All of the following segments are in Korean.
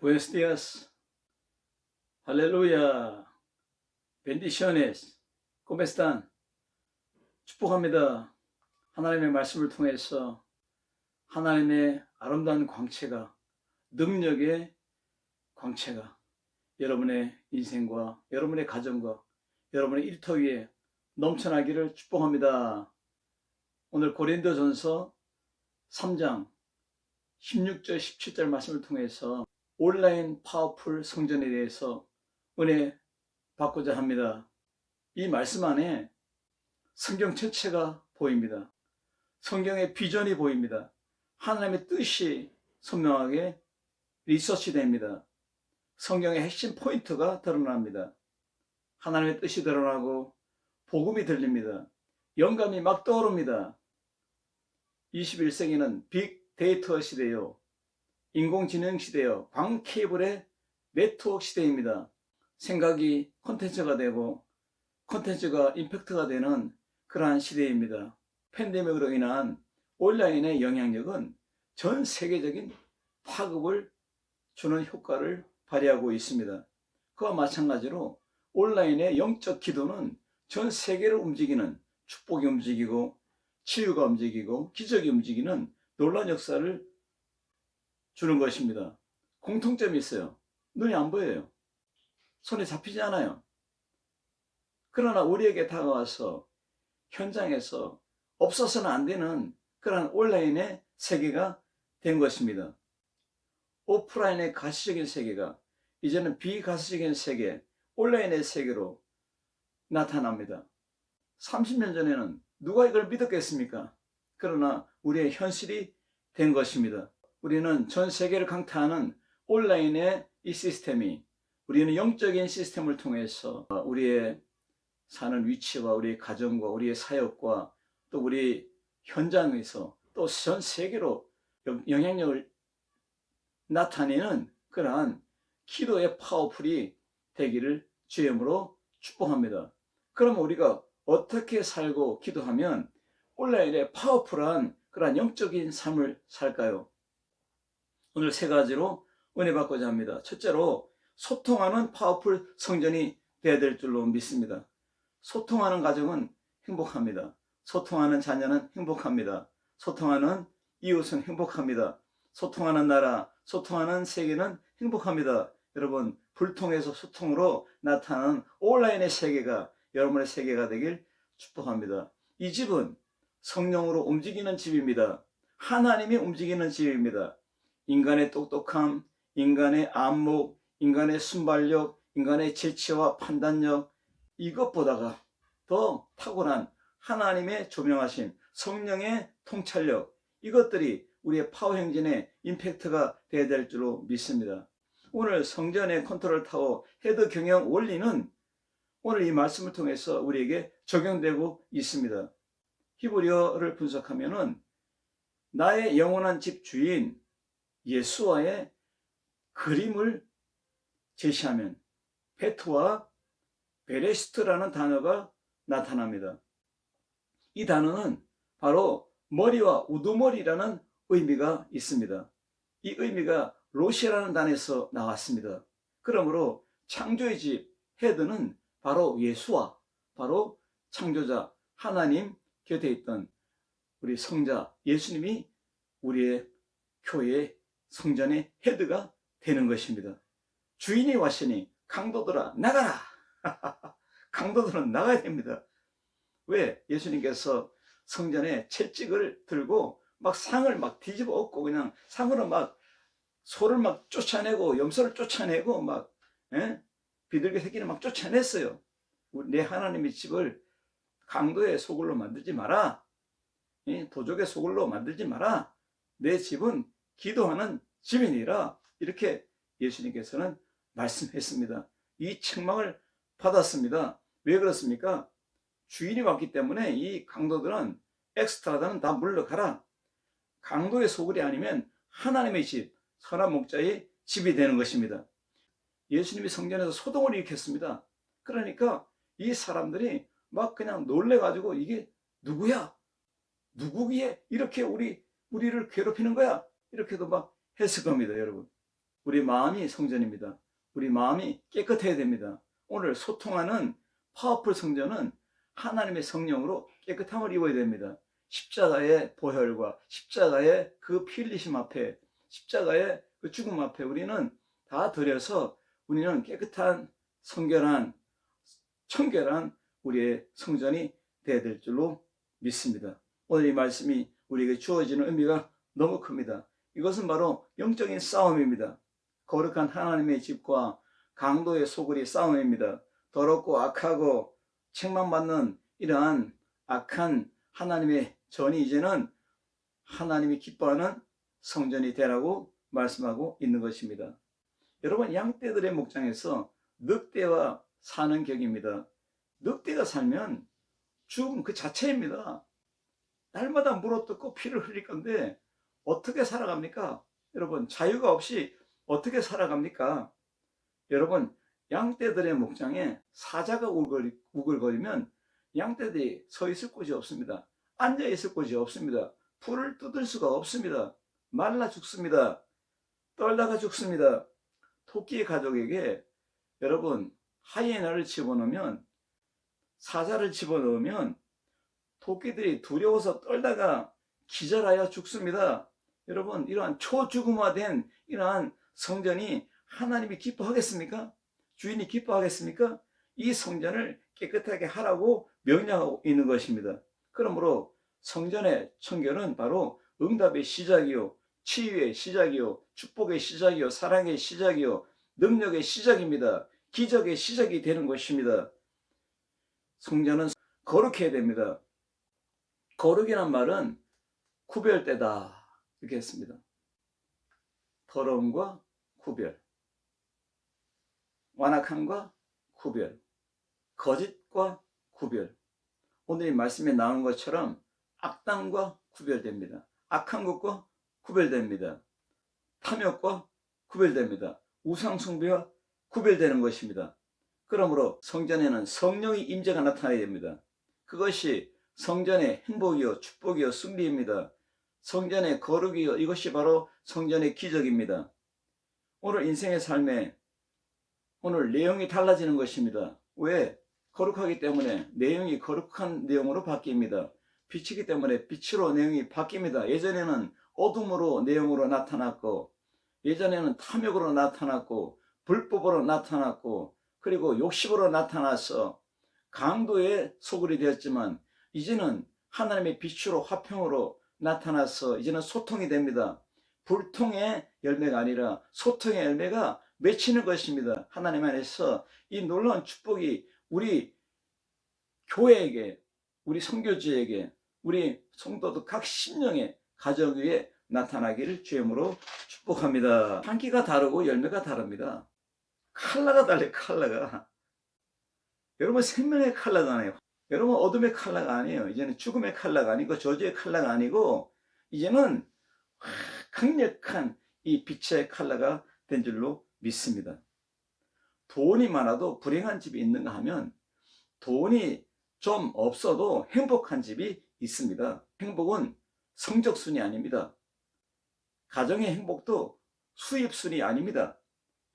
Buenos días, 할렐루야, bendiciones, ¿cómo están? 축복합니다. 하나님의 말씀을 통해서 하나님의 아름다운 광채가, 능력의 광채가 여러분의 인생과 여러분의 가정과 여러분의 일터 위에 넘쳐나기를 축복합니다. 오늘 고린도전서 3장 16절 17절 말씀을 통해서 온라인 파워풀 성전에 대해서 은혜 받고자 합니다. 이 말씀 안에 성경 전체가 보입니다. 성경의 비전이 보입니다. 하나님의 뜻이 선명하게 리서치됩니다. 성경의 핵심 포인트가 드러납니다. 하나님의 뜻이 드러나고 복음이 들립니다. 영감이 막 떠오릅니다. 21세기는 빅데이터 시대요, 인공지능 시대요, 광케이블의 네트워크 시대입니다. 생각이 콘텐츠가 되고 콘텐츠가 임팩트가 되는 그러한 시대입니다. 팬데믹으로 인한 온라인의 영향력은 전 세계적인 파급을 주는 효과를 발휘하고 있습니다. 그와 마찬가지로 온라인의 영적 기도는 전 세계를 움직이는, 축복이 움직이고 치유가 움직이고 기적이 움직이는 놀라운 역사를 주는 것입니다. 공통점이 있어요. 눈이 안 보여요. 손에 잡히지 않아요. 그러나 우리에게 다가와서 현장에서 없어서는 안 되는 그런 온라인의 세계가 된 것입니다. 오프라인의 가시적인 세계가 이제는 비가시적인 세계, 온라인의 세계로 나타납니다. 30년 전에는 누가 이걸 믿었겠습니까? 그러나 우리의 현실이 된 것입니다. 우리는 전 세계를 강타하는 온라인의 이 시스템이, 우리는 영적인 시스템을 통해서 우리의 사는 위치와 우리의 가정과 우리의 사역과 또 우리 현장에서 또 전 세계로 영향력을 나타내는 그러한 기도의 파워풀이 되기를 주의 이름으로 축복합니다. 그러면 우리가 어떻게 살고 기도하면 온라인의 파워풀한 그러한 영적인 삶을 살까요? 오늘 세 가지로 은혜 받고자 합니다. 첫째로, 소통하는 파워풀 성전이 되어야 될 줄로 믿습니다. 소통하는 가정은 행복합니다. 소통하는 자녀는 행복합니다. 소통하는 이웃은 행복합니다. 소통하는 나라, 소통하는 세계는 행복합니다. 여러분, 불통에서 소통으로 나타나는 온라인의 세계가 여러분의 세계가 되길 축복합니다. 이 집은 성령으로 움직이는 집입니다. 하나님이 움직이는 집입니다. 인간의 똑똑함, 인간의 안목, 인간의 순발력, 인간의 재치와 판단력, 이것보다가 더 탁월한 하나님의 조명하심, 성령의 통찰력, 이것들이 우리의 파워 행진의 임팩트가 되어야 될 줄로 믿습니다. 오늘 성전의 컨트롤 타워 헤드 경영 원리는 오늘 이 말씀을 통해서 우리에게 적용되고 있습니다. 히브리어를 분석하면은 나의 영원한 집 주인 예수와의 그림을 제시하면 베트와 베레스트라는 단어가 나타납니다. 이 단어는 바로 머리와 우두머리라는 의미가 있습니다. 이 의미가 로시라는 단어에서 나왔습니다. 그러므로 창조의 집 헤드는 바로 예수와 바로 창조자 하나님 곁에 있던 우리 성자 예수님이 우리의 교회 성전의 헤드가 되는 것입니다. 주인이 왔으니 강도들아 나가라. 강도들은 나가야 됩니다. 왜? 예수님께서 성전에 채찍을 들고 막 상을 막 뒤집어 엎고 그냥 상으로 막 소를 막 쫓아내고 염소를 쫓아내고 막 비둘기 새끼를 막 쫓아냈어요. 내 하나님의 집을 강도의 소굴로 만들지 마라. 도적의 소굴로 만들지 마라. 내 집은 기도하는 집이니라. 이렇게 예수님께서는 말씀했습니다. 이 책망을 받았습니다. 왜 그렇습니까? 주인이 왔기 때문에 이 강도들은 엑스트라다는 다 물러가라. 강도의 소굴이 아니면 하나님의 집, 선한 목자의 집이 되는 것입니다. 예수님이 성전에서 소동을 일으켰습니다. 그러니까 이 사람들이 막 그냥 놀래가지고 이게 누구야? 누구기에 이렇게 우리를 괴롭히는 거야? 이렇게도 막 했을 겁니다, 여러분. 우리 마음이 성전입니다. 우리 마음이 깨끗해야 됩니다. 오늘 소통하는 파워풀 성전은 하나님의 성령으로 깨끗함을 입어야 됩니다. 십자가의 보혈과 십자가의 그 피 흘리심 앞에, 십자가의 그 죽음 앞에 우리는 다 드려서 우리는 깨끗한 성결한 청결한 우리의 성전이 되어야 될 줄로 믿습니다. 오늘 이 말씀이 우리에게 주어지는 의미가 너무 큽니다. 이것은 바로 영적인 싸움입니다. 거룩한 하나님의 집과 강도의 소굴이 싸움입니다. 더럽고 악하고 책망받는 이러한 악한 하나님의 전이 이제는 하나님이 기뻐하는 성전이 되라고 말씀하고 있는 것입니다. 여러분, 양떼들의 목장에서 늑대와 사는 격입니다. 늑대가 살면 죽음 그 자체입니다. 날마다 물어뜯고 피를 흘릴 건데 어떻게 살아갑니까? 여러분, 자유가 없이 어떻게 살아갑니까? 여러분, 양떼들의 목장에 사자가 우글거리면 양떼들이 서 있을 곳이 없습니다. 앉아 있을 곳이 없습니다. 풀을 뜯을 수가 없습니다. 말라 죽습니다. 떨다가 죽습니다. 토끼의 가족에게 여러분, 하이에나를 집어넣으면, 사자를 집어넣으면 토끼들이 두려워서 떨다가 기절하여 죽습니다. 여러분, 이러한 초죽음화된 이러한 성전이 하나님이 기뻐하겠습니까? 주인이 기뻐하겠습니까? 이 성전을 깨끗하게 하라고 명령하고 있는 것입니다. 그러므로 성전의 청결은 바로 응답의 시작이요, 치유의 시작이요, 축복의 시작이요, 사랑의 시작이요, 능력의 시작입니다. 기적의 시작이 되는 것입니다. 성전은 거룩해야 됩니다. 거룩이란 말은 구별되다 이렇게 했습니다. 더러움과 구별, 완악함과 구별, 거짓과 구별. 오늘 이 말씀에 나온 것처럼 악당과 구별됩니다. 악한 것과 구별됩니다. 탐욕과 구별됩니다. 우상숭배와 구별되는 것입니다. 그러므로 성전에는 성령의 임재가 나타나야 됩니다. 그것이 성전의 행복이요, 축복이요, 승리입니다. 성전의 거룩이요, 이것이 바로 성전의 기적입니다. 오늘 인생의 삶에 오늘 내용이 달라지는 것입니다. 왜? 거룩하기 때문에 내용이 거룩한 내용으로 바뀝니다. 빛이기 때문에 빛으로 내용이 바뀝니다. 예전에는 어둠으로 내용으로 나타났고, 예전에는 탐욕으로 나타났고, 불법으로 나타났고, 그리고 욕심으로 나타나서 강도의 소굴이 되었지만 이제는 하나님의 빛으로 화평으로 나타나서 이제는 소통이 됩니다. 불통의 열매가 아니라 소통의 열매가 맺히는 것입니다. 하나님 안에서 이 놀라운 축복이 우리 교회에게, 우리 선교지에게, 우리 성도들 각 심령의 가정 위에 나타나기를 주임으로 축복합니다. 향기가 다르고 열매가 다릅니다. 컬러가 달라요. 컬러가. 여러분, 생명의 컬러가 아니에요. 여러분, 어둠의 컬러가 아니에요. 이제는 죽음의 컬러가 아니고 저주의 컬러가 아니고 이제는 강력한 이 빛의 컬러가 된 줄로 믿습니다. 돈이 많아도 불행한 집이 있는가 하면 돈이 좀 없어도 행복한 집이 있습니다. 행복은 성적순이 아닙니다. 가정의 행복도 수입순이 아닙니다.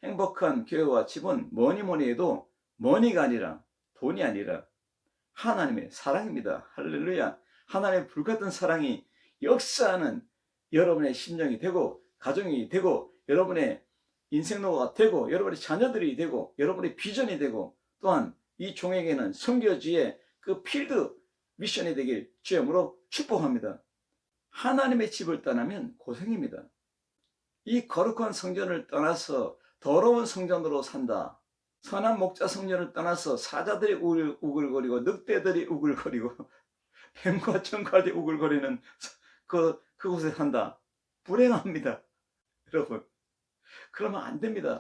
행복한 교회와 집은 뭐니 해도 머니가 아니라 돈이 아니라 하나님의 사랑입니다. 할렐루야. 하나님의 불같은 사랑이 역사하는 여러분의 심령이 되고 가정이 되고 여러분의 인생로가 되고 여러분의 자녀들이 되고 여러분의 비전이 되고 또한 이 종에게는 선교지의 그 필드 미션이 되길 주님으로 축복합니다. 하나님의 집을 떠나면 고생입니다. 이 거룩한 성전을 떠나서 더러운 성전으로 산다. 선한 목자 성전을 떠나서 사자들이 우글거리고 늑대들이 우글거리고 뱀과 청갈이 우글거리는 그곳에 산다. 불행합니다. 여러분, 그러면 안 됩니다.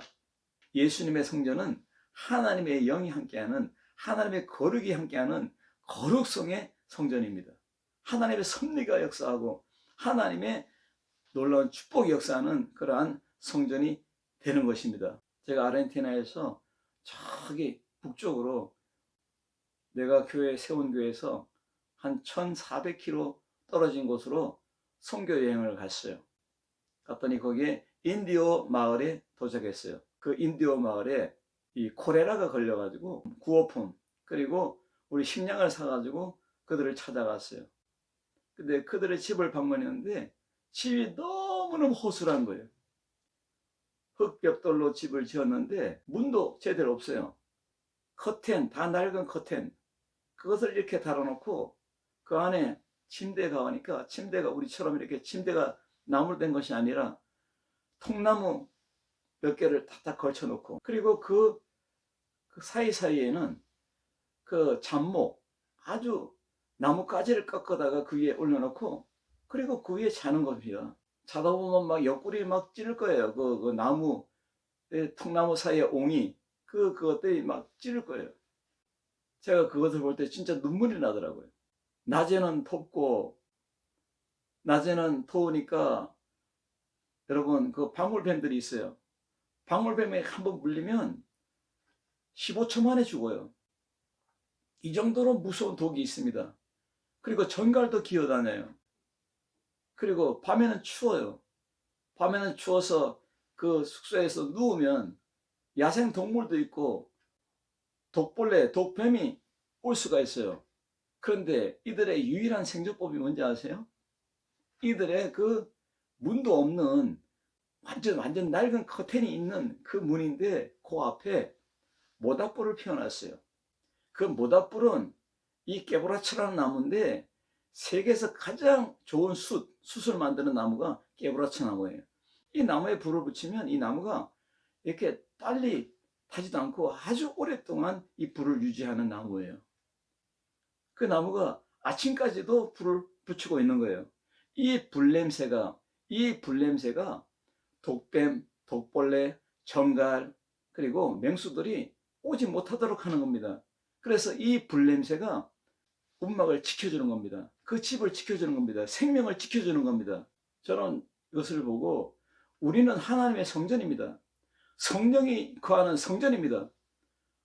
예수님의 성전은 하나님의 영이 함께하는, 하나님의 거룩이 함께하는 거룩성의 성전입니다. 하나님의 섭리가 역사하고 하나님의 놀라운 축복이 역사하는 그러한 성전이 되는 것입니다. 제가 아르헨티나에서 저기 북쪽으로 내가 세운 교회에서 한 1400km 떨어진 곳으로 선교 여행을 갔어요. 갔더니 거기에 인디오 마을에 도착했어요. 그 인디오 마을에 이 콜레라가 걸려가지고 구호품 그리고 우리 식량을 사가지고 그들을 찾아갔어요. 근데 그들의 집을 방문했는데 집이 너무너무 허술한 거예요. 흙벽돌로 집을 지었는데 문도 제대로 없어요. 커튼, 다 낡은 커튼, 그것을 이렇게 달아놓고 그 안에 침대가 오니까 침대가 우리처럼 이렇게 침대가 나무로 된 것이 아니라 통나무 몇 개를 탁탁 걸쳐놓고, 그리고 그 사이사이에는 그 잡목, 아주 나뭇가지를 꺾어다가 그 위에 올려놓고, 그리고 그 위에 자는 겁니다. 자다 보면 막 옆구리 막 찌를 거예요. 그 나무, 통나무 사이에 옹이, 그것들이 막 찌를 거예요. 제가 그것을 볼 때 진짜 눈물이 나더라고요. 낮에는 덥고, 낮에는 더우니까, 여러분, 그 방울뱀들이 있어요. 방울뱀에 한번 물리면 15초 만에 죽어요. 이 정도로 무서운 독이 있습니다. 그리고 전갈도 기어다녀요. 그리고 밤에는 추워요. 밤에는 추워서 그 숙소에서 누우면 야생 동물도 있고 독벌레, 독뱀이 올 수가 있어요. 그런데 이들의 유일한 생존법이 뭔지 아세요? 이들의 그 문도 없는 완전 낡은 커튼이 있는 그 문인데 그 앞에 모닥불을 피워놨어요. 그 모닥불은 이 깨보라치라는 나무인데 세계에서 가장 좋은 숯을 만드는 나무가 깨보라치 나무예요. 이 나무에 불을 붙이면 이 나무가 이렇게 빨리 타지도 않고 아주 오랫동안 이 불을 유지하는 나무예요. 그 나무가 아침까지도 불을 붙이고 있는 거예요. 이 불냄새가 독뱀, 독벌레, 정갈, 그리고 맹수들이 오지 못하도록 하는 겁니다. 그래서 이 불냄새가 움막을 지켜주는 겁니다. 그 집을 지켜주는 겁니다. 생명을 지켜주는 겁니다. 저는 이것을 보고 우리는 하나님의 성전입니다. 성령이 거하는 성전입니다.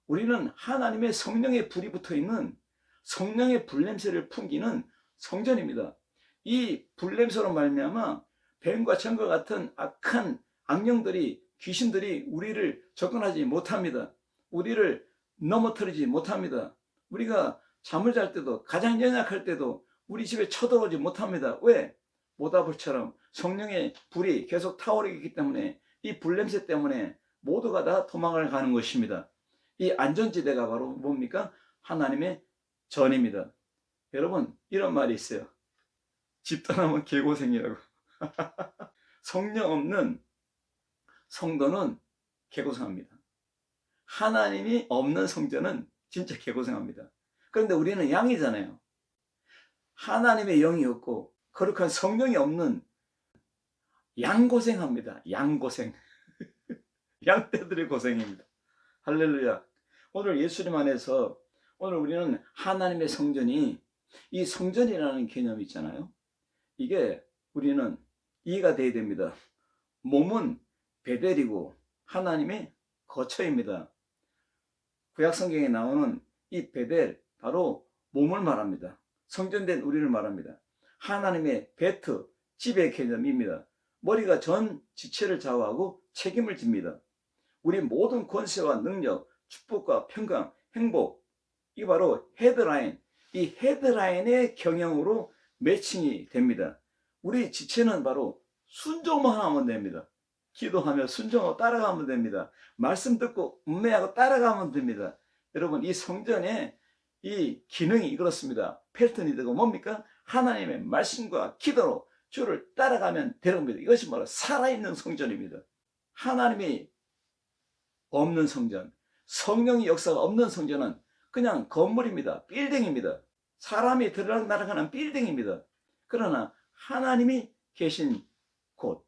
우리는 하나님의 성령의 불이 붙어있는 성령의 불냄새를 풍기는 성전입니다. 이 불냄새로 말미암아 뱀과 정과 같은 악한 악령들이, 귀신들이 우리를 접근하지 못합니다. 우리를 넘어뜨리지 못합니다. 우리가 잠을 잘 때도, 가장 연약할 때도 우리 집에 쳐들어오지 못합니다. 왜? 모닥불처럼 성령의 불이 계속 타오르기 때문에, 이 불냄새 때문에 모두가 다 도망을 가는 것입니다. 이 안전지대가 바로 뭡니까? 하나님의 전입니다. 여러분, 이런 말이 있어요. 집 떠나면 개고생이라고. 성령 없는 성도는 개고생합니다. 하나님이 없는 성전은 진짜 개고생합니다. 그런데 우리는 양이잖아요. 하나님의 영이 없고 거룩한 성령이 없는 양고생합니다. 양고생. 양떼들의 고생입니다. 할렐루야. 오늘 예수님 안에서 오늘 우리는 하나님의 성전이, 이 성전이라는 개념이 있잖아요. 이게 우리는 이해가 돼야 됩니다. 몸은 베델이고 하나님의 거처입니다. 구약성경에 나오는 이 베델, 바로 몸을 말합니다. 성전된 우리를 말합니다. 하나님의 베트, 집의 개념입니다. 머리가 전 지체를 좌우하고 책임을 집니다. 우리 모든 권세와 능력, 축복과 평강, 행복, 이 바로 헤드라인, 이 헤드라인의 경영으로 매칭이 됩니다. 우리 지체는 바로 순종만 하면 됩니다. 기도하며 순종하고 따라가면 됩니다. 말씀 듣고 음매하고 따라가면 됩니다. 여러분, 이 성전의 이 기능이 그렇습니다. 패턴이 되고 뭡니까? 하나님의 말씀과 기도로 주를 따라가면 되는 겁니다. 이것이 바로 살아있는 성전입니다. 하나님이 없는 성전, 성령의 역사가 없는 성전은 그냥 건물입니다. 빌딩입니다. 사람이 들어가는 빌딩입니다. 그러나 하나님이 계신 곳,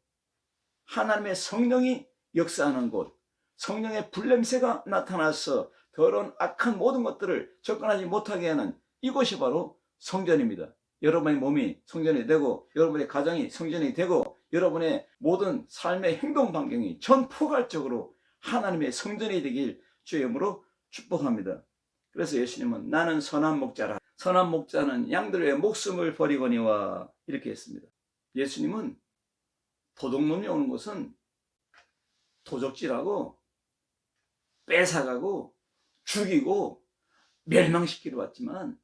하나님의 성령이 역사하는 곳, 성령의 불냄새가 나타나서 더러운 악한 모든 것들을 접근하지 못하게 하는 이곳이 바로 성전입니다. 여러분의 몸이 성전이 되고, 여러분의 가정이 성전이 되고, 여러분의 모든 삶의 행동 반경이 전포괄적으로 하나님의 성전이 되길 주의 이름으로 축복합니다. 그래서 예수님은 나는 선한 목자라, 선한 목자는 양들의 목숨을 버리거니와 이렇게 했습니다. 예수님은 도둑놈이 오는 것은 도적질하고 뺏어가고 죽이고 멸망시키러 왔지만,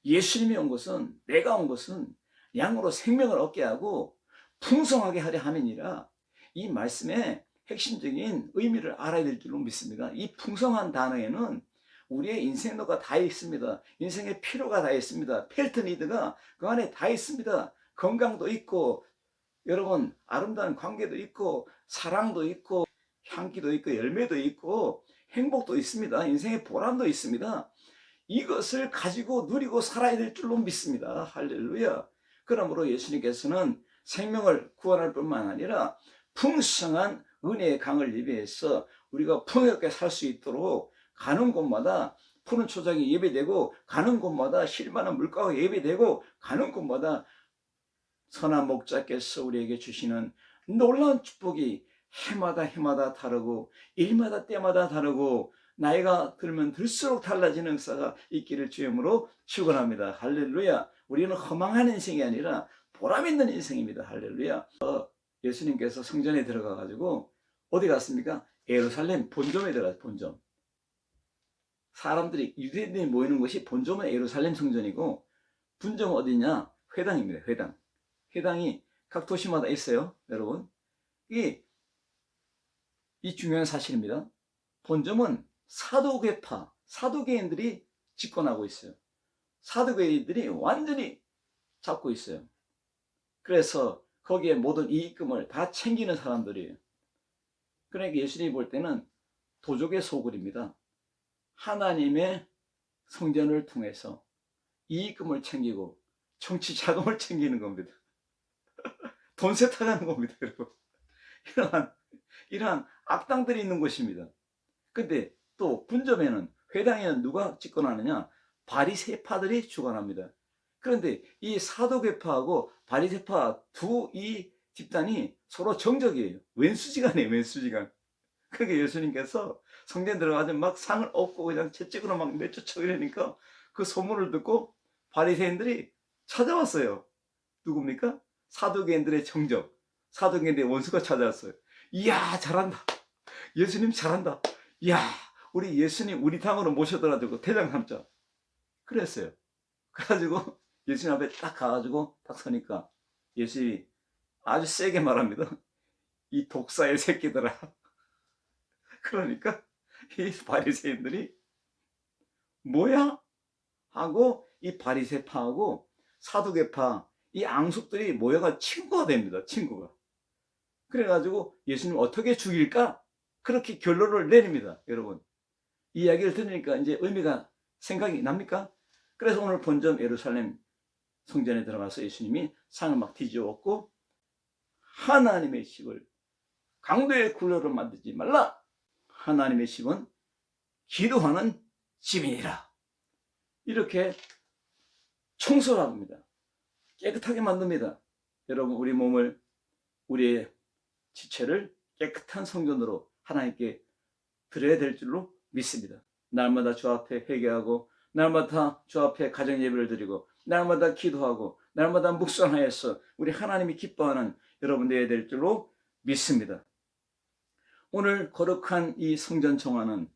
예수님이 온 것은, 내가 온 것은 양으로 생명을 얻게 하고 풍성하게 하려 함이니라. 이 말씀의 핵심적인 의미를 알아야 될 줄로 믿습니다. 이 풍성한 단어에는 우리의 인생도가 다 있습니다. 인생의 필요가 다 있습니다. 펠트니드가 그 안에 다 있습니다. 건강도 있고, 여러분 아름다운 관계도 있고, 사랑도 있고, 향기도 있고, 열매도 있고, 행복도 있습니다. 인생의 보람도 있습니다. 이것을 가지고 누리고 살아야 될 줄로 믿습니다. 할렐루야. 그러므로 예수님께서는 생명을 구원할 뿐만 아니라 풍성한 은혜의 강을 예배해서 우리가 풍요롭게 살 수 있도록 가는 곳마다 푸른 초장이 예배되고, 가는 곳마다 실 많은 물가가 예배되고, 가는 곳마다 선한 목자께서 우리에게 주시는 놀라운 축복이 해마다 다르고, 일마다 때마다 다르고, 나이가 들면 들수록 달라지는 역사가 있기를 주님으로 축원합니다. 할렐루야. 우리는 허망한 인생이 아니라 보람 있는 인생입니다. 할렐루야. 예수님께서 성전에 들어가 가지고 어디 갔습니까? 예루살렘 본점에 들어갔어요. 본점. 사람들이, 유대인들이 모이는 곳이 본점은 예루살렘 성전이고, 분점은 어디냐? 회당입니다. 회당. 회당이 각 도시마다 있어요. 여러분, 이 중요한 사실입니다. 본점은 사도계파, 사도계인들이 집권하고 있어요. 사도계인들이 완전히 잡고 있어요. 그래서 거기에 모든 이익금을 다 챙기는 사람들이에요. 그러니까 예수님이 볼 때는 도적의 소굴입니다. 하나님의 성전을 통해서 이익금을 챙기고 정치 자금을 챙기는 겁니다. 돈 세탁하는 겁니다, 여러분. 이러한 악당들이 있는 곳입니다. 근데 또 분점에는, 회당에는 누가 집권하느냐? 바리새파들이 주관합니다. 그런데 이 사도계파하고 바리새파 이 집단이 서로 정적이에요. 왼수지간이에요, 왼수지간. 그러니까 예수님께서 성전 들어가서 막 상을 업고 그냥 채찍으로 막 내쫓아 이러니까 그 소문을 듣고 바리새인들이 찾아왔어요. 누굽니까? 사두개인들의 정적, 사두개인들의 원수가 찾아왔어요. 이야, 잘한다. 예수님 잘한다. 이야, 우리 예수님 우리 당으로 모셔들어가지고 대장 삼자. 그랬어요. 그래가지고 예수님 앞에 딱 가가지고 딱 서니까 예수님이 아주 세게 말합니다. 이 독사의 새끼들아. 그러니까 이 바리새인들이 뭐야? 하고 이 바리새파하고 사두개파, 이 앙숙들이 모여가 친구가 됩니다. 친구가. 그래가지고 예수님 어떻게 죽일까? 그렇게 결론을 내립니다. 여러분, 이 이야기를 들으니까 이제 의미가 생각이 납니까? 그래서 오늘 본점 예루살렘 성전에 들어가서 예수님이 상을 막 뒤집었고, 하나님의 집을 강도의 굴로로 만들지 말라. 하나님의 집은 기도하는 집이니라. 이렇게 청소를 합니다. 깨끗하게 만듭니다. 여러분, 우리 몸을, 우리의 지체를 깨끗한 성전으로 하나님께 드려야 될 줄로 믿습니다. 날마다 주 앞에 회개하고, 날마다 주 앞에 가정 예배를 드리고, 날마다 기도하고, 날마다 묵상하여서 우리 하나님이 기뻐하는 여러분 되어야 될 줄로 믿습니다. 오늘 거룩한 이 성전 청화는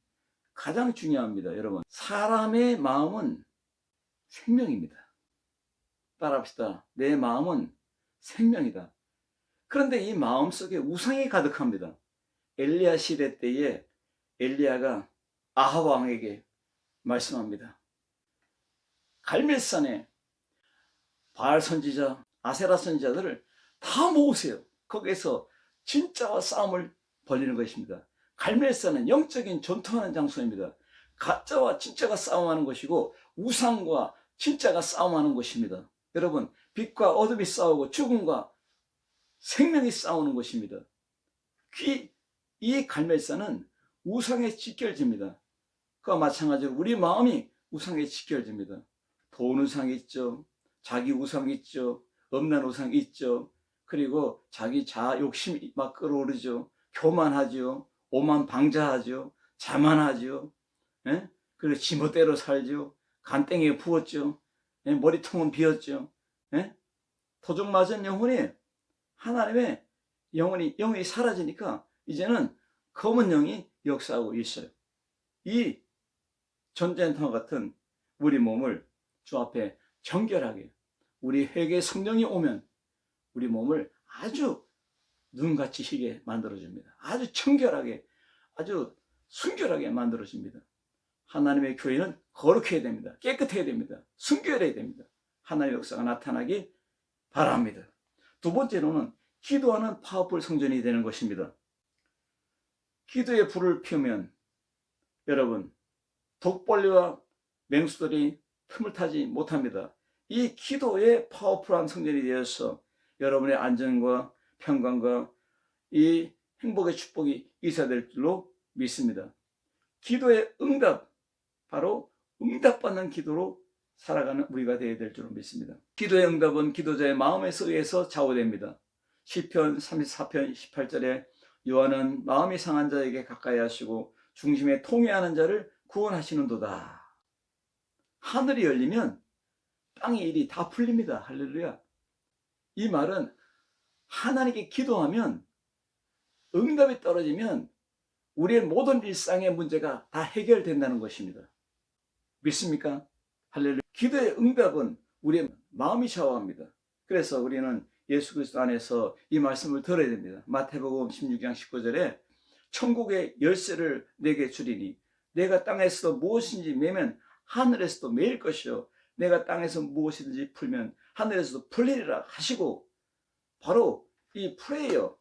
가장 중요합니다. 여러분, 사람의 마음은 생명입니다. 따라합시다. 내 마음은 생명이다. 그런데 이 마음 속에 우상이 가득합니다. 엘리야 시대 때에 엘리야가 아합 왕에게 말씀합니다. 갈멜산에 바알 선지자, 아세라 선지자들을 다 모으세요. 거기에서 진짜와 싸움을 벌이는 것입니다. 갈멜산은 영적인 전투하는 장소입니다. 가짜와 진짜가 싸움하는 것이고, 우상과 진짜가 싸움하는 것입니다. 여러분, 빛과 어둠이 싸우고 죽음과 생명이 싸우는 것입니다. 이 갈멜산은 우상에 직결집니다. 그와 마찬가지로 우리 마음이 우상에 직결집니다. 돈 우상이 있죠. 자기 우상이 있죠. 음란 우상이 있죠. 그리고 자기 자아 욕심이 막 끌어오르죠. 교만하죠. 오만방자하죠. 자만하죠. 예? 그리고 지멋대로 살죠. 간땡이에 부었죠. 예? 머리통은 비었죠. 예? 도둑 맞은 영혼이 하나님의 영이 사라지니까 이제는 검은 영이 역사하고 있어요. 이 전쟁터와 같은 우리 몸을 주 앞에 정결하게, 우리 회개 성령이 오면 우리 몸을 아주 눈같이 희게 만들어줍니다. 아주 청결하게, 아주 순결하게 만들어줍니다. 하나님의 교회는 거룩해야 됩니다. 깨끗해야 됩니다. 순결해야 됩니다. 하나님의 역사가 나타나기 바랍니다. 두 번째로는 기도하는 파워풀 성전이 되는 것입니다. 기도의 불을 피우면 여러분, 독벌레와 맹수들이 틈을 타지 못합니다. 이 기도의 파워풀한 성전이 되어서 여러분의 안전과 평강과 이 행복의 축복이 있어야 될 줄로 믿습니다. 기도의 응답, 바로 응답받는 기도로 살아가는 우리가 되어야 될 줄로 믿습니다. 기도의 응답은 기도자의 마음에 의해서 좌우됩니다. 시편 34편 18절에 여호와는 마음이 상한 자에게 가까이 하시고 중심에 통회하는 자를 구원하시는도다. 하늘이 열리면 땅의 일이 다 풀립니다. 할렐루야. 이 말은 하나님께 기도하면 응답이 떨어지면 우리의 모든 일상의 문제가 다 해결된다는 것입니다. 믿습니까? 할렐루야. 기도의 응답은 우리의 마음이 좌우합니다. 그래서 우리는 예수 그리스도 안에서 이 말씀을 들어야 됩니다. 마태복음 16장 19절에 천국의 열쇠를 내게 주리니 내가 땅에서 무엇인지 매면 하늘에서도 매일 것이요 내가 땅에서 무엇이든지 풀면 하늘에서도 풀리리라 하시고, 바로 이 프레이어,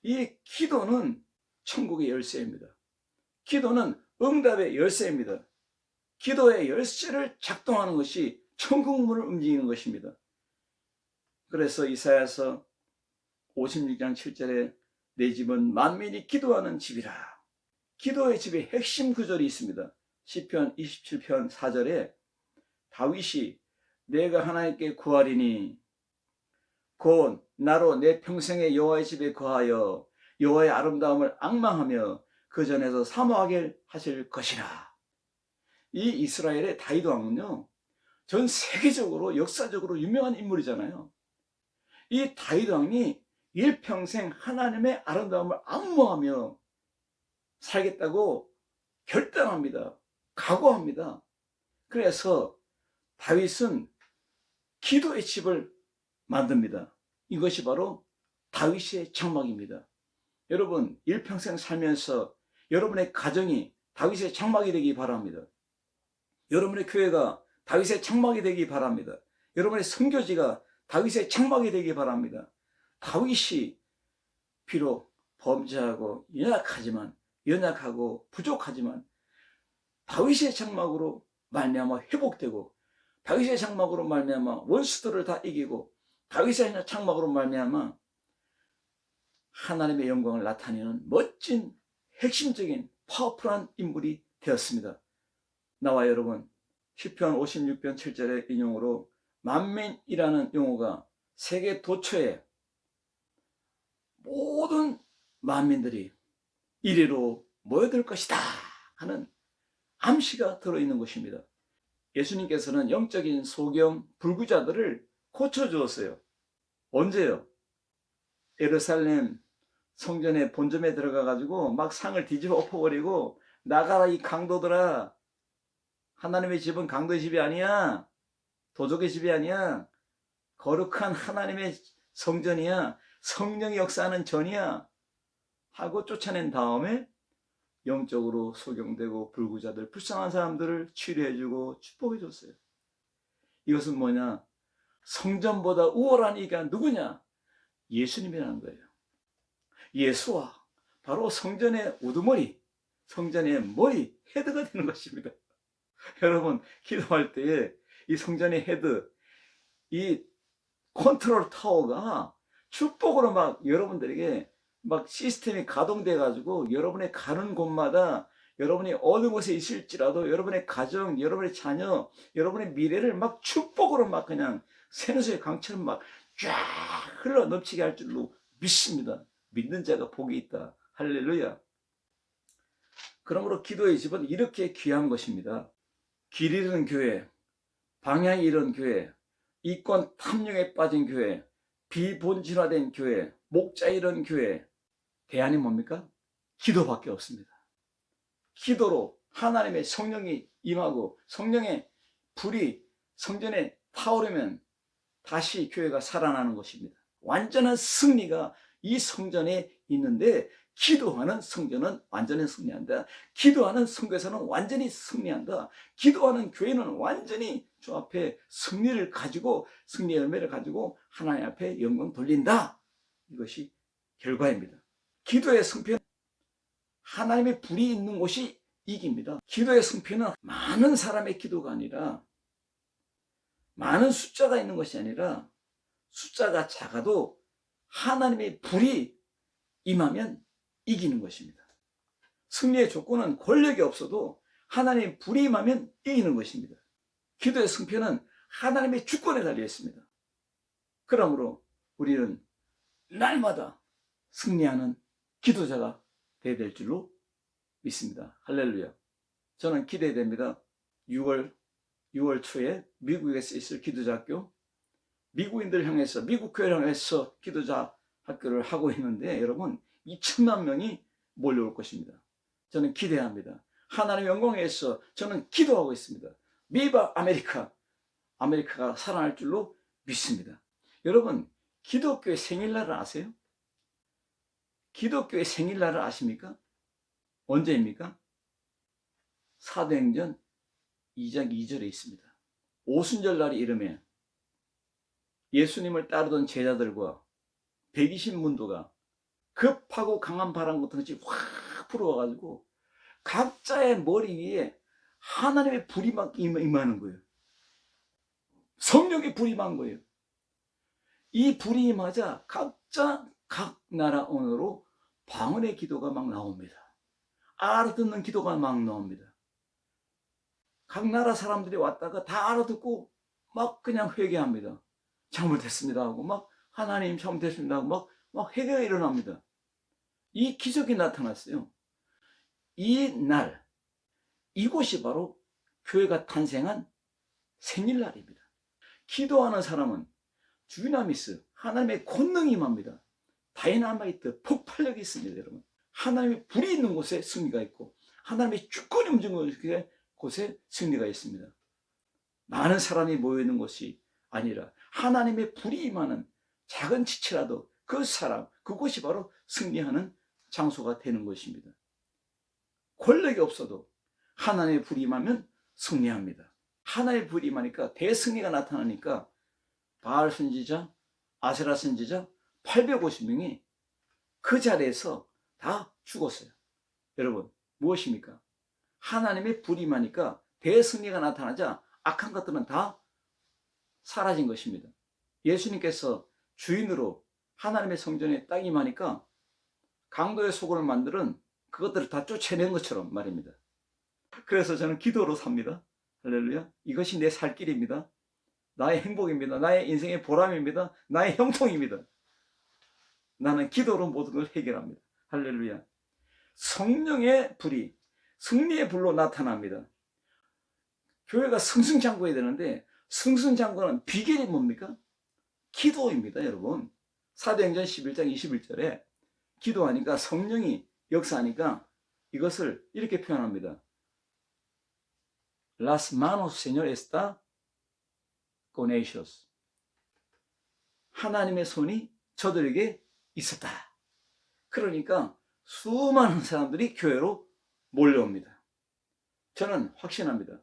이 기도는 천국의 열쇠입니다. 기도는 응답의 열쇠입니다. 기도의 열쇠를 작동하는 것이 천국 문을 움직이는 것입니다. 그래서 이사야서 56장 7절에 내 집은 만민이 기도하는 집이라. 기도의 집의 핵심 구절이 있습니다. 시편 27편 4절에 다윗이 내가 하나님께 구하리니 곧 나로 내 평생에 여호와의 집에 거하여 여호와의 아름다움을 앙망하며 그 전에서 사모하게 하실 것이라. 이 이스라엘의 다윗 왕은요, 전 세계적으로 역사적으로 유명한 인물이잖아요. 이 다윗 왕이 일평생 하나님의 아름다움을 앙모하며 살겠다고 결단합니다. 각오합니다. 그래서 다윗은 기도의 집을 만듭니다. 이것이 바로 다윗의 장막입니다. 여러분, 일평생 살면서 여러분의 가정이 다윗의 장막이 되기 바랍니다. 여러분의 교회가 다윗의 장막이 되기 바랍니다. 여러분의 선교지가 다윗의 장막이 되기 바랍니다. 다윗이 비록 범죄하고 연약하고 부족하지만 다윗의 장막으로 말미암아 회복되고, 다윗의 장막으로 말미암아 원수들을 다 이기고, 다윗의 장막으로 말미암아 하나님의 영광을 나타내는 멋진 핵심적인 파워풀한 인물이 되었습니다. 나와 여러분, 시편 56편 7절의 인용으로 만민이라는 용어가 세계 도처에 모든 만민들이 이리로 모여들 것이다 하는 암시가 들어있는 것입니다. 예수님께서는 영적인 소경 불구자들을 고쳐주었어요. 언제요? 예루살렘 성전의 본점에 들어가가지고 막 상을 뒤집어 엎어버리고, 나가라 이 강도들아, 하나님의 집은 강도의 집이 아니야, 도적의 집이 아니야, 거룩한 하나님의 성전이야, 성령이 역사하는 전이야 하고 쫓아낸 다음에 영적으로 소경되고 불구자들, 불쌍한 사람들을 치료해주고 축복해줬어요. 이것은 뭐냐? 성전보다 우월한 이가 누구냐? 예수님이라는 거예요. 예수와 바로 성전의 우두머리, 성전의 머리, 헤드가 되는 것입니다. 여러분, 기도할 때에 이 성전의 헤드, 이 컨트롤 타워가 축복으로 막 여러분들에게 막 시스템이 가동돼 가지고 여러분의 가는 곳마다 여러분이 어느 곳에 있을지라도 여러분의 가정, 여러분의 자녀, 여러분의 미래를 막 축복으로 막 그냥 새누수의 강처럼 막 쫙 흘러 넘치게 할 줄로 믿습니다. 믿는 자가 복이 있다. 할렐루야. 그러므로 기도의 집은 이렇게 귀한 것입니다. 길 잃은 교회, 방향이 잃은 교회, 이권 탐욕에 빠진 교회, 비본질화된 교회, 목자 이런 교회, 대안이 뭡니까? 기도밖에 없습니다. 기도로 하나님의 성령이 임하고 성령의 불이 성전에 타오르면 다시 교회가 살아나는 것입니다. 완전한 승리가 이 성전에 있는데, 기도하는 성전은 완전히 승리한다. 기도하는 선교사는 완전히 승리한다. 기도하는 교회는 완전히 주 앞에 승리를 가지고, 승리의 열매를 가지고 하나님 앞에 영광 돌린다. 이것이 결과입니다. 기도의 승패는 하나님의 불이 있는 곳이 이깁니다. 기도의 승패는 많은 사람의 기도가 아니라, 많은 숫자가 있는 것이 아니라, 숫자가 작아도 하나님의 불이 임하면 이기는 것입니다. 승리의 조건은 권력이 없어도 하나님의 불이 임하면 이기는 것입니다. 기도의 승패는 하나님의 주권에 달려 있습니다. 그러므로 우리는 날마다 승리하는 기도자가 되어야 될 줄로 믿습니다. 할렐루야. 저는 기대됩니다. 6월 초에 미국에서 있을 기도자 학교, 미국인들 향해서, 미국 교회를 향해서 기도자 학교를 하고 있는데, 여러분 2천만 명이 몰려올 것입니다. 저는 기대합니다. 하나님의 영광에 위해서 저는 기도하고 있습니다. 비바 아메리카, 아메리카가 살아날 줄로 믿습니다. 여러분, 기독교의 생일날을 아세요? 기독교의 생일날을 아십니까? 언제입니까? 사도행전 2장 2절에 있습니다. 오순절 날이 이르매 예수님을 따르던 제자들과 120문도가 급하고 강한 바람 같은 것이 확 불어와가지고 각자의 머리 위에 하나님의 불이 막 임하는 거예요. 성령의 불이 임한 거예요. 이 불이 임하자 각자 각 나라 언어로 방언의 기도가 막 나옵니다. 알아듣는 기도가 막 나옵니다. 각 나라 사람들이 왔다가 다 알아듣고 막 그냥 회개합니다. 잘못했습니다 하고, 막 하나님 잘못했습니다 하고 막 회개가 일어납니다. 이 기적이 나타났어요. 이 날, 이곳이 바로 교회가 탄생한 생일날입니다. 기도하는 사람은 주나미스, 하나님의 권능이 임합니다. 다이나마이트, 폭발력이 있습니다. 여러분, 하나님의 불이 있는 곳에 승리가 있고, 하나님의 주권이 움직이는 곳에 승리가 있습니다. 많은 사람이 모여있는 곳이 아니라 하나님의 불이 임하는 작은 지체라도 그 사람, 그곳이 바로 승리하는 장소가 되는 것입니다. 권력이 없어도 하나님의 불이 임하면 승리합니다. 하나님의 불이 임하니까 대승리가 나타나니까 바알 선지자, 아세라 선지자 850명이 그 자리에서 다 죽었어요. 여러분, 무엇입니까? 하나님의 불이 임하니까 대승리가 나타나자 악한 것들은 다 사라진 것입니다. 예수님께서 주인으로 하나님의 성전에 딱 임하니까 강도의 소굴을 만드는 그것들을 다 쫓아낸 것처럼 말입니다. 그래서 저는 기도로 삽니다. 할렐루야. 이것이 내 살 길입니다. 나의 행복입니다. 나의 인생의 보람입니다. 나의 형통입니다. 나는 기도로 모든 걸 해결합니다. 할렐루야. 성령의 불이 승리의 불로 나타납니다. 교회가 승승장구해야 되는데, 승승장구는 비결이 뭡니까? 기도입니다. 여러분, 사도행전 11장 21절에 기도하니까, 성령이 역사하니까 이것을 이렇게 표현합니다. Las manos Señor está con ellos. 하나님의 손이 저들에게 있었다. 그러니까 수많은 사람들이 교회로 몰려옵니다. 저는 확신합니다.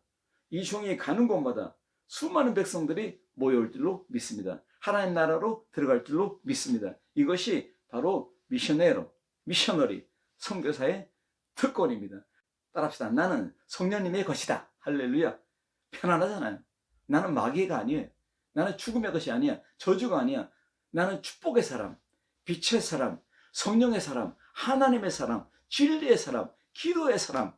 이 종이 가는 곳마다 수많은 백성들이 모여올 줄로 믿습니다. 하나님 나라로 들어갈 줄로 믿습니다. 이것이 바로 미셔너리, 선교사의 특권입니다. 따라합시다. 나는 성령님의 것이다. 할렐루야. 편안하잖아요. 나는 마귀가 아니에요. 나는 죽음의 것이 아니야. 저주가 아니야. 나는 축복의 사람, 빛의 사람, 성령의 사람, 하나님의 사람, 진리의 사람, 기도의 사람,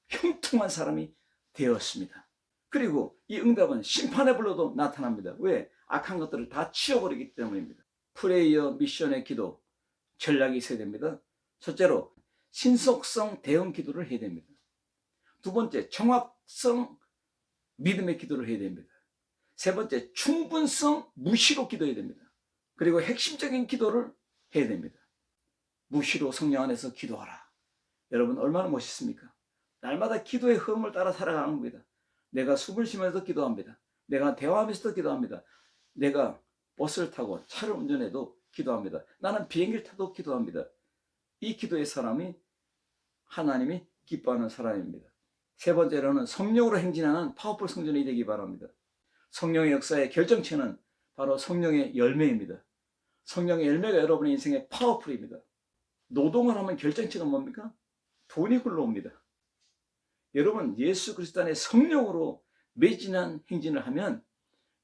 형통한 사람이 되었습니다. 그리고 이 응답은 심판의 불로도 나타납니다. 왜? 악한 것들을 다 치워버리기 때문입니다. 프레이어 미션의 기도, 전략이 있어야 됩니다. 첫째로 신속성 대응 기도를 해야 됩니다. 두 번째, 정확성 믿음의 기도를 해야 됩니다. 세 번째, 충분성 무시로 기도해야 됩니다. 그리고 핵심적인 기도를 해야 됩니다. 무시로 성령 안에서 기도하라. 여러분 얼마나 멋있습니까? 날마다 기도의 흐름을 따라 살아가는 겁니다. 내가 숨을 쉬면서 기도합니다. 내가 대화하면서도 기도합니다. 내가 버스를 타고 차를 운전해도 기도합니다. 나는 비행기를 타도 기도합니다. 이 기도의 사람이 하나님이 기뻐하는 사람입니다. 세 번째로는 성령으로 행진하는 파워풀 성전이 되기 바랍니다. 성령의 역사의 결정체는 바로 성령의 열매입니다. 성령의 열매가 여러분의 인생의 파워풀입니다. 노동을 하면 결정체가 뭡니까? 돈이 흘러옵니다. 여러분 예수 그리스도 안에 성령으로 매진한 행진을 하면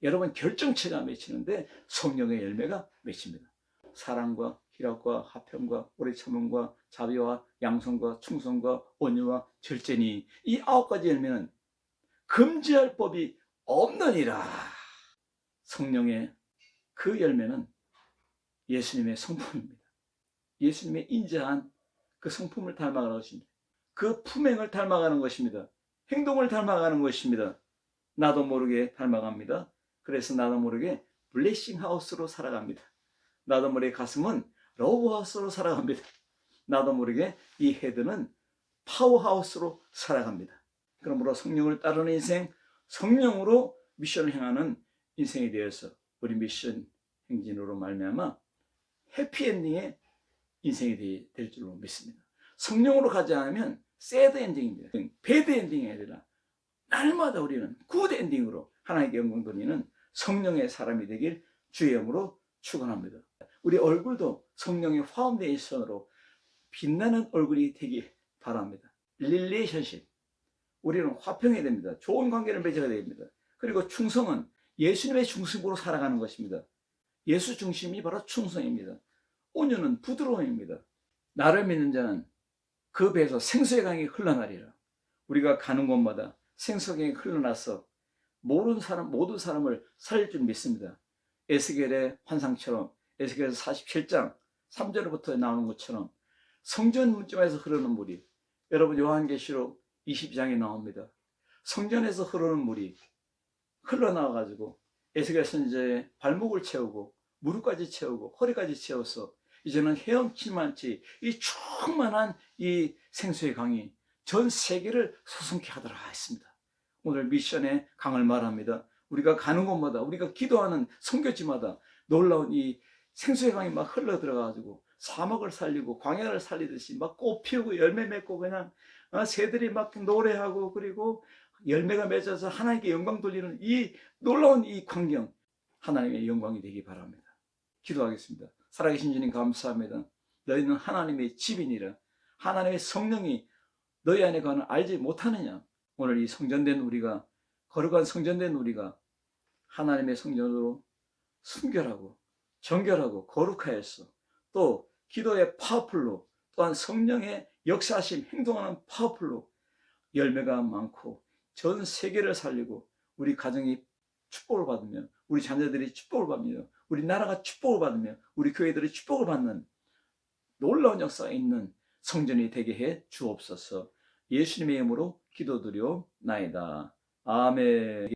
여러분 결정체가 맺히는데 성령의 열매가 맺힙니다. 사랑과 희락과 화평과 오래 참음과 자비와 양성과 충성과 온유와 절제니 이 9가지 열매는 금지할 법이 없느니라. 성령의 그 열매는 예수님의 성품입니다. 예수님의 인자한 그 성품을 닮아가는 것입니다. 그 품행을 닮아가는 것입니다. 행동을 닮아가는 것입니다. 나도 모르게 닮아갑니다. 그래서 나도 모르게 블레싱 하우스로 살아갑니다. 나도 모르게 가슴은 러브 하우스로 살아갑니다. 나도 모르게 이 헤드는 파워 하우스로 살아갑니다. 그러므로 성령을 따르는 인생, 성령으로 미션을 행하는 인생에 대해서 우리 미션 행진으로 말미암아 해피엔딩의 인생이 될 줄로 믿습니다. 성령으로 가지 않으면 새드 엔딩입니다. 배드 엔딩이 아니라 날마다 우리는 굿 엔딩으로 하나님께 영광 돌리는 성령의 사람이 되길 주의 이름으로 축원합니다. 우리 얼굴도 성령의 파운데이션으로 빛나는 얼굴이 되길 바랍니다. 릴레이션십, 우리는 화평해야 됩니다. 좋은 관계를 맺어야 됩니다. 그리고 충성은 예수님의 중심으로 살아가는 것입니다. 예수 중심이 바로 충성입니다. 온유는 부드러움입니다. 나를 믿는 자는 그 배에서 생수의 강이 흘러나리라. 우리가 가는 곳마다 생수의 강이 흘러나서 모든 사람을 살릴 줄 믿습니다. 에스겔의 환상처럼, 에스겔에서 47장 3절부터 나오는 것처럼 성전 문점에서 흐르는 물이, 여러분 요한계시록 22장에 나옵니다. 성전에서 흐르는 물이 흘러나와가지고 에스겔 선지자의 발목을 채우고 무릎까지 채우고 허리까지 채워서 이제는 헤엄칠 만치 이 충만한 이 생수의 강이 전 세계를 소송케 하더라 했습니다. 오늘 미션의 강을 말합니다. 우리가 가는 곳마다, 우리가 기도하는 선교지마다 놀라운 이 생수의 강이 막 흘러 들어가가지고 사막을 살리고 광야를 살리듯이 막 꽃 피우고 열매 맺고 그냥 새들이 막 노래하고 그리고 열매가 맺어서 하나님께 영광 돌리는 이 놀라운 이 광경, 하나님의 영광이 되기 바랍니다. 기도하겠습니다. 살아계신 주님 감사합니다. 너희는 하나님의 집이니라. 하나님의 성령이 너희 안에 관을 알지 못하느냐. 오늘 이 성전된 우리가, 거룩한 성전된 우리가 하나님의 성전으로 순결하고 정결하고 거룩하여서 또 기도의 파워풀로 또한 성령의 역사하심 행동하는 파워풀로 열매가 많고 전 세계를 살리고 우리 가정이 축복을 받으며 우리 자녀들이 축복을 받으며 우리 나라가 축복을 받으며 우리 교회들이 축복을 받는 놀라운 역사가 있는 성전이 되게 해 주옵소서. 예수님의 이름으로 기도드리옵나이다. 아멘.